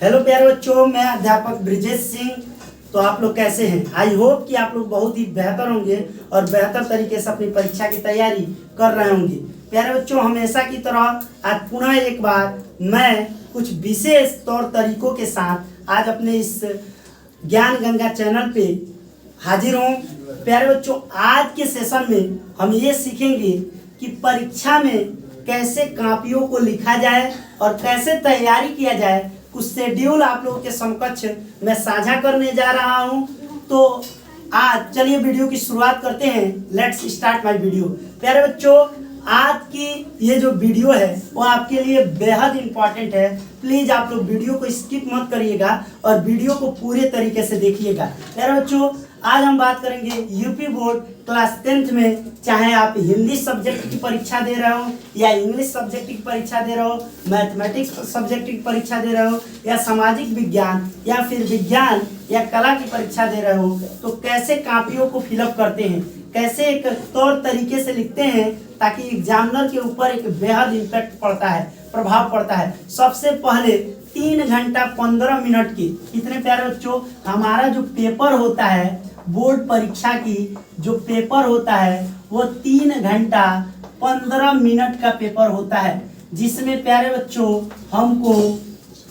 Hello प्यारे बच्चों, मैं अध्यापक ब्रिजेश सिंह। तो आप लोग कैसे हैं? आई होप कि आप लोग बहुत ही बेहतर होंगे और बेहतर तरीके से अपनी परीक्षा की तैयारी कर रहे होंगे। प्यारे बच्चों, हमेशा की तरह आज पुनः एक बार मैं कुछ विशेष तौर तरीकों के साथ आज अपने इस ज्ञान गंगा चैनल पे हाजिर हूँ। प्यारे बच्चों, आज के सेशन में हम ये सीखेंगे कि परीक्षा में कैसे कापियों को लिखा जाए और कैसे तैयारी किया जाए। कुछ शेड्यूल आप लोगों के समकक्ष मैं साझा करने जा रहा हूं। तो आज चलिए वीडियो की शुरुआत करते हैं। Let's start my video. प्यारे बच्चों, आज की ये जो वीडियो है वो आपके लिए बेहद इंपॉर्टेंट है। प्लीज आप लोग वीडियो को स्किप मत करिएगा और वीडियो को पूरे तरीके से देखिएगा। प्यारे बच्चों, आज हम बात करेंगे यूपी बोर्ड क्लास 10th में, चाहे आप हिंदी सब्जेक्ट की परीक्षा दे रहे हो या इंग्लिश सब्जेक्ट की परीक्षा दे रहे हो, मैथमेटिक्स सब्जेक्ट की परीक्षा दे रहे हो या सामाजिक विज्ञान या फिर विज्ञान या कला की परीक्षा दे रहे हो, तो कैसे कापियों को फिलअप करते हैं, कैसे एक तौर तरीके से लिखते हैं ताकि एग्जामिनर के ऊपर एक बेहद इम्पैक्ट पड़ता है, प्रभाव पड़ता है। सबसे पहले 3 घंटा 15 मिनट की, कितने प्यारे बच्चों, हमारा जो पेपर होता है बोर्ड परीक्षा की जो पेपर होता है वो 3 घंटा 15 मिनट का पेपर होता है, जिसमें प्यारे बच्चों हमको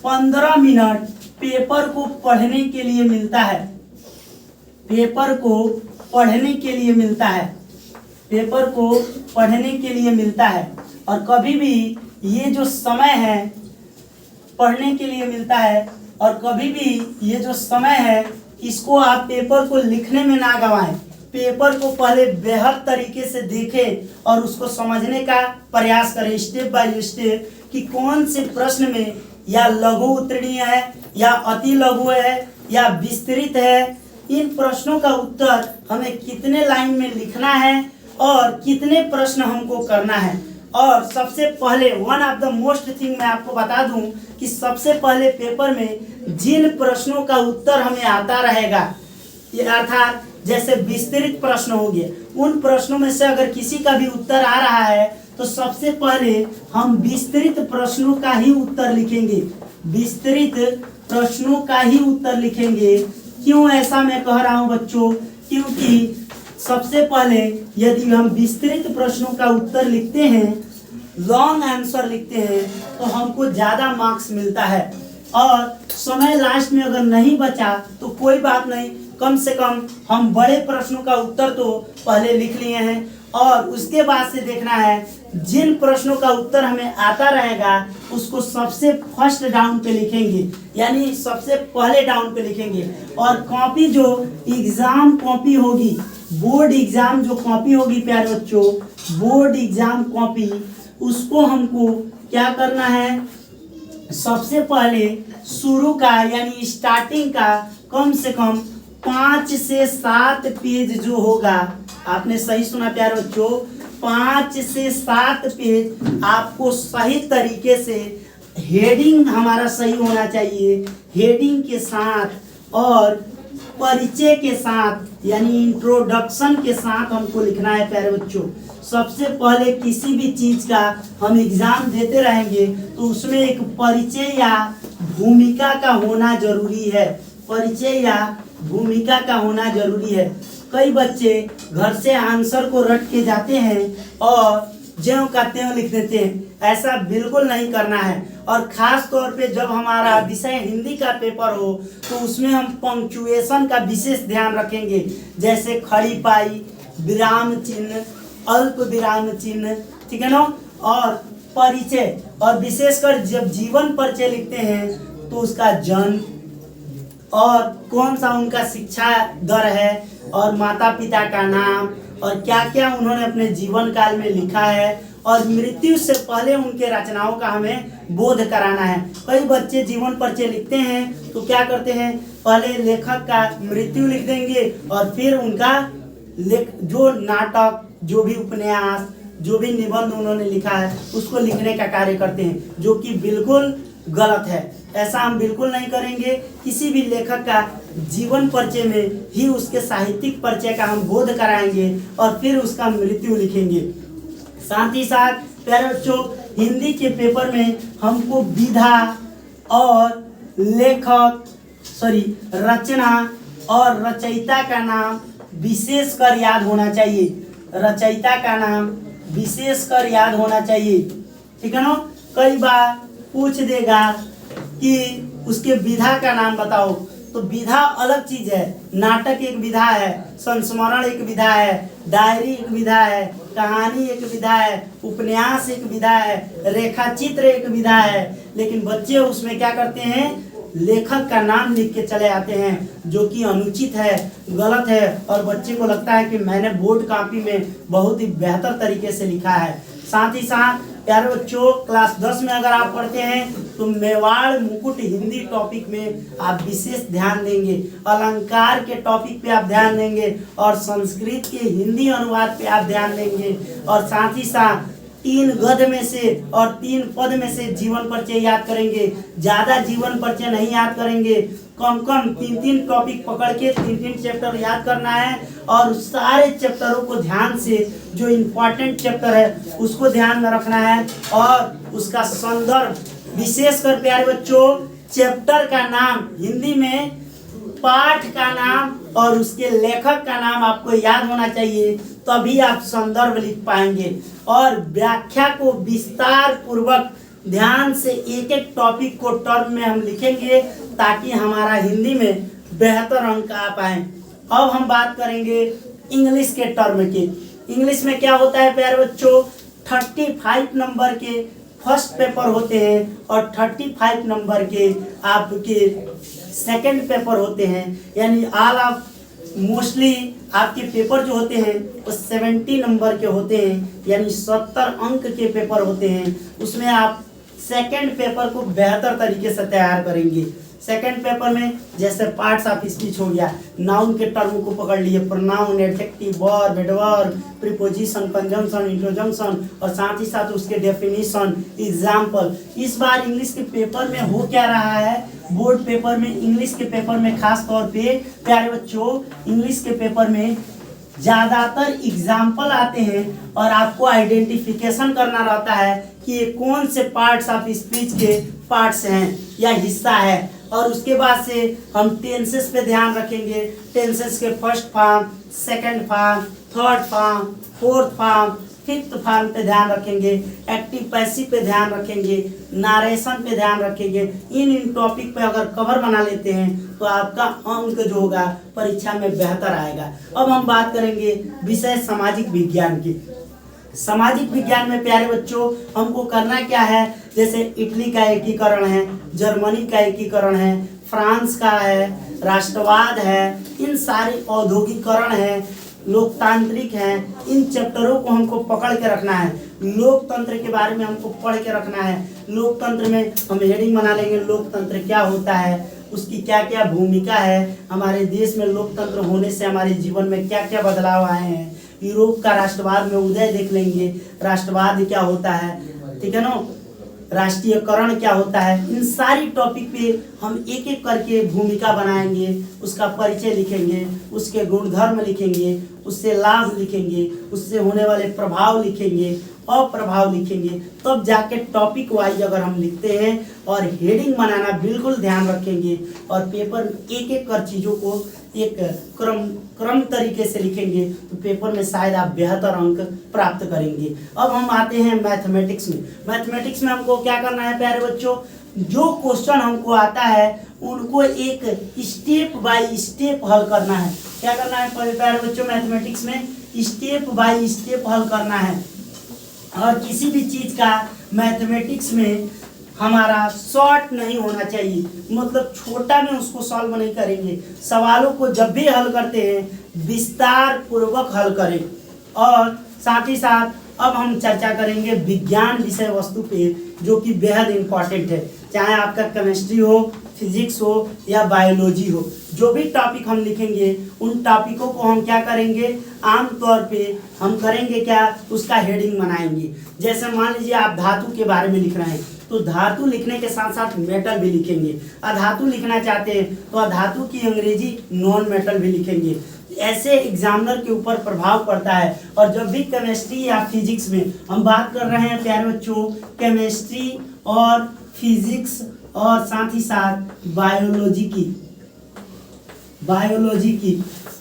15 मिनट पेपर को पढ़ने के लिए मिलता है। पेपर को पढ़ने के लिए मिलता है, पेपर को पढ़ने के लिए मिलता है। और कभी भी ये जो समय है पढ़ने के लिए मिलता है, और कभी भी ये जो समय है इसको आप पेपर को लिखने में ना गवाएं। पेपर को पहले बेहद तरीके से देखें और उसको समझने का प्रयास करें स्टेप बाय स्टेप कि कौन से प्रश्न में या लघु उत्तीर्णीय है या अति लघु है या विस्तृत है। इन प्रश्नों का उत्तर हमें कितने लाइन में लिखना है और कितने प्रश्न हमको करना है। और सबसे पहले one of the most thing मैं आपको बता दूं कि सबसे पहले पेपर में जिन प्रश्नों का उत्तर हमें आता रहेगा, अर्थात जैसे विस्तृत प्रश्न हो गए, उन प्रश्नों में से अगर किसी का भी उत्तर आ रहा है तो सबसे पहले हम विस्तृत प्रश्नों का ही उत्तर लिखेंगे। विस्तृत प्रश्नों का ही उत्तर लिखेंगे। क्यों ऐसा मैं कह रहा हूं बच्चों? क्योंकि सबसे पहले यदि हम विस्तृत प्रश्नों का उत्तर लिखते हैं, लॉन्ग आंसर लिखते हैं, तो हमको ज़्यादा मार्क्स मिलता है। और समय लास्ट में अगर नहीं बचा तो कोई बात नहीं, कम से कम हम बड़े प्रश्नों का उत्तर तो पहले लिख लिए हैं। और उसके बाद से देखना है जिन प्रश्नों का उत्तर हमें आता रहेगा उसको सबसे फर्स्ट डाउन पे लिखेंगे, यानी सबसे पहले डाउन पे लिखेंगे। और कॉपी जो एग्जाम कॉपी होगी, बोर्ड एग्जाम जो कॉपी होगी प्यारे बच्चों, बोर्ड एग्जाम कॉपी, उसको हमको क्या करना है, सबसे पहले शुरू का यानी स्टार्टिंग का कम से कम 5 से 7 पेज जो होगा, आपने सही सुना प्यारे बच्चों, 5 से 7 पेज आपको सही तरीके से, हेडिंग हमारा सही होना चाहिए, हेडिंग के साथ और परिचय के साथ यानी इंट्रोडक्शन के साथ हमको लिखना है प्यारे बच्चों। सबसे पहले किसी भी चीज़ का हम एग्जाम देते रहेंगे तो उसमें एक परिचय या भूमिका का होना जरूरी है। परिचय या भूमिका का होना जरूरी है। कई बच्चे घर से आंसर को रट के जाते हैं और ज्यों का त्यों लिख देते हैं। ऐसा बिल्कुल नहीं करना है। और ख़ास तौर पे जब हमारा विषय हिंदी का पेपर हो तो उसमें हम पंक्चुएशन का विशेष ध्यान रखेंगे, जैसे खड़ी पाई, विराम चिन्ह, अल्प विराम चिन्ह, ठीक है ना। और परिचय, और विशेषकर जब जीवन परिचय लिखते हैं तो उसका जन्म और कौन सा उनका शिक्षा दर है और माता पिता का नाम और क्या क्या उन्होंने अपने जीवन काल में लिखा है, और मृत्यु से पहले उनके रचनाओं का हमें बोध कराना है। कई बच्चे जीवन परिचय लिखते हैं तो क्या करते हैं, पहले लेखक का मृत्यु लिख देंगे और फिर उनका जो नाटक, जो भी उपन्यास, जो भी निबंध उन्होंने लिखा है उसको लिखने का कार्य करते हैं, जो कि बिल्कुल गलत है। ऐसा हम बिल्कुल नहीं करेंगे। किसी भी लेखक का जीवन परिचय में ही उसके साहित्यिक परिचय का हम बोध कराएंगे और फिर उसका मृत्यु लिखेंगे। साथ ही साथ प्यारे बच्चों, हिंदी के पेपर में हमको विधा और लेखक रचना और रचयिता का नाम विशेषकर याद होना चाहिए। रचयिता का नाम विशेषकर याद होना चाहिए, ठीक है ना। कई बार पूछ देगा कि उसके विधा का नाम बताओ, तो विधा अलग चीज है। नाटक एक विधा है, संस्मरण एक विधा है, डायरी एक विधा है, कहानी एक विधा है, उपन्यास एक विधा है, रेखाचित्र एक विधा है। लेकिन बच्चे उसमें क्या करते हैं, लेखक का नाम लिख के चले आते हैं, जो कि अनुचित है, गलत है, और बच्चे को लगता है कि मैंने बोर्ड कॉपी में बहुत ही बेहतर तरीके से लिखा है। साथ ही साथ प्यारे बच्चों, क्लास 10 में अगर आप पढ़ते हैं तो मेवाड़ मुकुट हिंदी टॉपिक में आप विशेष ध्यान देंगे, अलंकार के टॉपिक पे आप ध्यान देंगे, और संस्कृत के हिंदी अनुवाद पे आप ध्यान देंगे, और साथ ही साथ 3 गद्य में से और 3 पद में से जीवन परिचय याद करेंगे। ज्यादा जीवन परिचय नहीं याद करेंगे, कम 3 टॉपिक पकड़ के 3 चैप्टर याद करना है, और सारे चैप्टरों को ध्यान से, जो इम्पोर्टेंट चैप्टर है उसको ध्यान में रखना है, और उसका संदर्भ, विशेषकर प्यारे बच्चों चैप्टर का नाम, हिंदी में पाठ का नाम और उसके लेखक का नाम आपको याद होना चाहिए, तभी आप संदर्भ लिख पाएंगे। और व्याख्या को विस्तार पूर्वक ध्यान से एक एक टॉपिक को टर्म में हम लिखेंगे, ताकि हमारा हिंदी में बेहतर अंक आ पाए। अब हम बात करेंगे इंग्लिश के टर्म की। इंग्लिश में क्या होता है प्यारे बच्चों, 35 नंबर के फर्स्ट पेपर होते हैं, और 35 नंबर के आपके सेकंड पेपर होते हैं। यानी ऑल ऑफ मोस्टली आपके पेपर जो होते हैं वो 70 नंबर के होते हैं, यानी 70 अंक के पेपर होते हैं। उसमें आप सेकंड पेपर को बेहतर तरीके से तैयार करेंगे। सेकंड पेपर में जैसे पार्ट्स ऑफ स्पीच हो गया, नाउन के टर्म को पकड़ लिए, pronoun, adjective, verb, adverb, preposition, conjunction, interjection, और साथ ही साथ उसके डेफिनेशन, एग्जाम्पल। इस बार इंग्लिश के पेपर में हो क्या रहा है, बोर्ड पेपर में, इंग्लिश के पेपर में खास तौर पे प्यारे बच्चों, इंग्लिश के पेपर में ज़्यादातर एग्जाम्पल आते हैं, और आपको आइडेंटिफिकेशन करना रहता है कि ये कौन से पार्ट्स ऑफ स्पीच के पार्ट्स हैं या हिस्सा है। और उसके बाद से हम टेंसेस पे ध्यान रखेंगे, टेंसेस के first form, second form, third form, fourth form, fifth form पे ध्यान रखेंगे, एक्टिव पैसिव पे ध्यान रखेंगे, नारेशन पे ध्यान रखेंगे। इन टॉपिक पे अगर कवर बना लेते हैं तो आपका अंक जो होगा परीक्षा में बेहतर आएगा। अब हम बात करेंगे विषय सामाजिक विज्ञान की। सामाजिक विज्ञान में प्यारे बच्चों हमको करना क्या है, जैसे इटली का एकीकरण है, जर्मनी का एकीकरण है, फ्रांस का है, राष्ट्रवाद है, इन सारे औद्योगिकरण है, लोकतांत्रिक है, इन चैप्टरों को हमको पकड़ के रखना है। लोकतंत्र के बारे में हमको पढ़ के रखना है। लोकतंत्र में हम हेडिंग बना लेंगे, लोकतंत्र क्या होता है, उसकी क्या क्या भूमिका है, हमारे देश में लोकतंत्र होने से हमारे जीवन में क्या क्या बदलाव आए हैं। यूरोप का राष्ट्रवाद में उदय देख लेंगे, राष्ट्रवाद क्या होता है, ठीक है ना, राष्ट्रीयकरण क्या होता है। इन सारी टॉपिक पे हम एक एक करके भूमिका बनाएंगे, उसका परिचय लिखेंगे, उसके गुणधर्म लिखेंगे, उससे लाभ लिखेंगे, उससे होने वाले प्रभाव लिखेंगे, अप्रभाव लिखेंगे। तब जाके टॉपिक वाइज अगर हम लिखते हैं और हेडिंग बनाना बिल्कुल ध्यान रखेंगे, और पेपर में एक एक कर चीज़ों को एक क्रम तरीके से लिखेंगे तो पेपर में शायद आप बेहतर अंक प्राप्त करेंगे। अब हम आते हैं मैथमेटिक्स में। मैथमेटिक्स में हमको क्या करना है प्यारे बच्चों, जो क्वेश्चन हमको आता है उनको एक स्टेप बाय स्टेप हल करना है। क्या करना है प्यारे बच्चों, मैथमेटिक्स में स्टेप बाय स्टेप हल करना है। और किसी भी चीज़ का मैथमेटिक्स में हमारा शॉर्ट नहीं होना चाहिए, मतलब छोटा में उसको सॉल्व नहीं करेंगे। सवालों को जब भी हल करते हैं विस्तार पूर्वक हल करें। और साथ ही साथ अब हम चर्चा करेंगे विज्ञान विषय वस्तु पे, जो कि बेहद इम्पॉर्टेंट है। चाहे आपका केमिस्ट्री हो, फिजिक्स हो या बायोलॉजी हो, जो भी टॉपिक हम लिखेंगे उन टॉपिकों को हम क्या करेंगे, आम तौर पे हम करेंगे क्या, उसका हेडिंग बनाएंगे। जैसे मान लीजिए आप धातु के बारे में लिख रहे हैं तो धातु लिखने के साथ साथ मेटल भी लिखेंगे। अधातु लिखना चाहते हैं तो अधातु की अंग्रेजी नॉन मेटल भी लिखेंगे। ऐसे एग्जामिनर के ऊपर प्रभाव पड़ता है। और जब भी केमिस्ट्री या फिजिक्स में हम बात कर रहे हैं प्यारे बच्चों, केमिस्ट्री और फिजिक्स और साथ ही साथ बायोलॉजी की,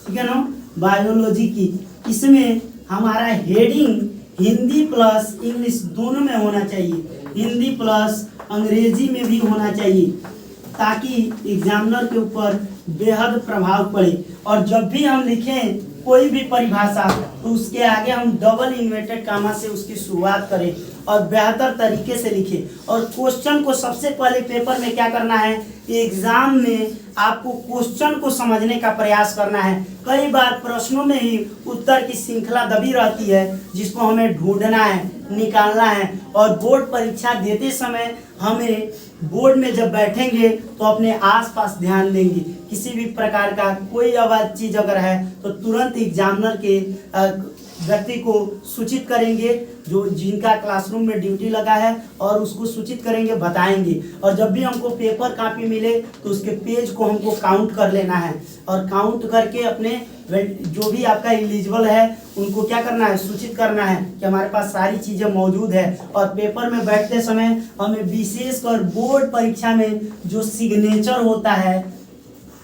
ठीक है ना, बायोलॉजी की। इसमें हमारा हेडिंग हिंदी प्लस इंग्लिश दोनों में होना चाहिए, हिंदी प्लस अंग्रेजी में भी होना चाहिए, ताकि एग्जामिनर के ऊपर बेहद प्रभाव पड़े। और जब भी हम लिखें कोई भी परिभाषा तो उसके आगे हम डबल इन्वर्टेड कामा से उसकी शुरुआत करें और बेहतर तरीके से लिखें। और क्वेश्चन को सबसे पहले पेपर में क्या करना है, एग्जाम में आपको क्वेश्चन को समझने का प्रयास करना है। कई बार प्रश्नों में ही उत्तर की श्रृंखला दबी रहती है जिसको हमें ढूंढना है, निकालना है। और बोर्ड परीक्षा देते समय हमें बोर्ड में जब बैठेंगे तो अपने आसपास ध्यान देंगे, किसी भी प्रकार का कोई अवैध चीज अगर है तो तुरंत एग्जामिनर के व्यक्ति को सूचित करेंगे, जो जिनका क्लासरूम में ड्यूटी लगा है, और उसको सूचित करेंगे, बताएंगे। और जब भी हमको पेपर कापी मिले तो उसके पेज को हमको काउंट कर लेना है और काउंट करके अपने जो भी आपका एलिजिबल है उनको क्या करना है, सूचित करना है कि हमारे पास सारी चीज़ें मौजूद है। और पेपर में बैठते समय हमें विशेषकर बोर्ड परीक्षा में जो सिग्नेचर होता है,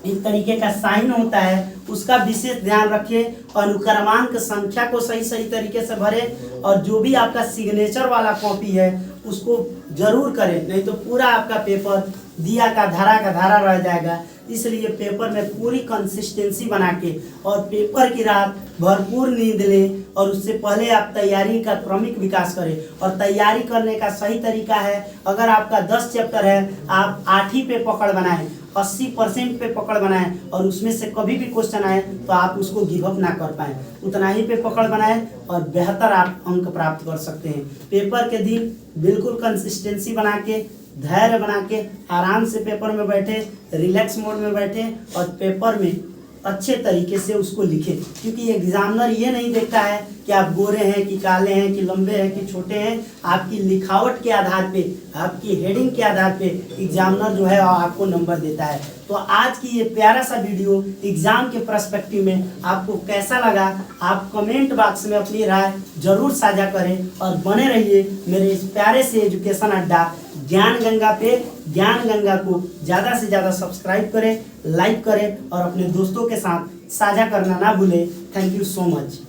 इस तरीके का साइन होता है, उसका विशेष ध्यान रखिए। अनुक्रमांक संख्या को सही तरीके से भरे और जो भी आपका सिग्नेचर वाला कॉपी है उसको जरूर करें, नहीं तो पूरा आपका पेपर दिया का धारा रह जाएगा। इसलिए पेपर में पूरी कंसिस्टेंसी बना के और पेपर की रात भरपूर नींद लें और उससे पहले आप तैयारी का क्रमिक विकास करें। और तैयारी करने का सही तरीका है, अगर आपका 10 चैप्टर है आप 8 ही पे पकड़ बनाएं, 80% पे पकड़ बनाएं और उसमें से कभी भी क्वेश्चन आए तो आप उसको गिव अप ना कर पाएं, उतना ही पे पकड़ बनाएं और बेहतर आप अंक प्राप्त कर सकते हैं। पेपर के दिन बिल्कुल कंसिस्टेंसी बना के, धैर्य बना के आराम से पेपर में बैठे, रिलैक्स मोड में बैठे और पेपर में अच्छे तरीके से उसको लिखें। क्योंकि एग्जामिनर ये नहीं देखता है कि आप गोरे हैं कि काले हैं कि लंबे हैं कि छोटे हैं, आपकी लिखावट के आधार पे, आपकी हेडिंग के आधार पे एग्जामिनर जो है आपको नंबर देता है। तो आज की ये प्यारा सा वीडियो एग्जाम के पर्सपेक्टिव में आपको कैसा लगा, आप कमेंट बॉक्स में अपनी राय जरूर साझा करें और बने रहिए मेरे इस प्यारे से एजुकेशन अड्डा ज्ञान गंगा पे। ज्ञान गंगा को ज़्यादा से ज़्यादा सब्सक्राइब करें, लाइक करें और अपने दोस्तों के साथ साझा करना ना भूलें। Thank you so much.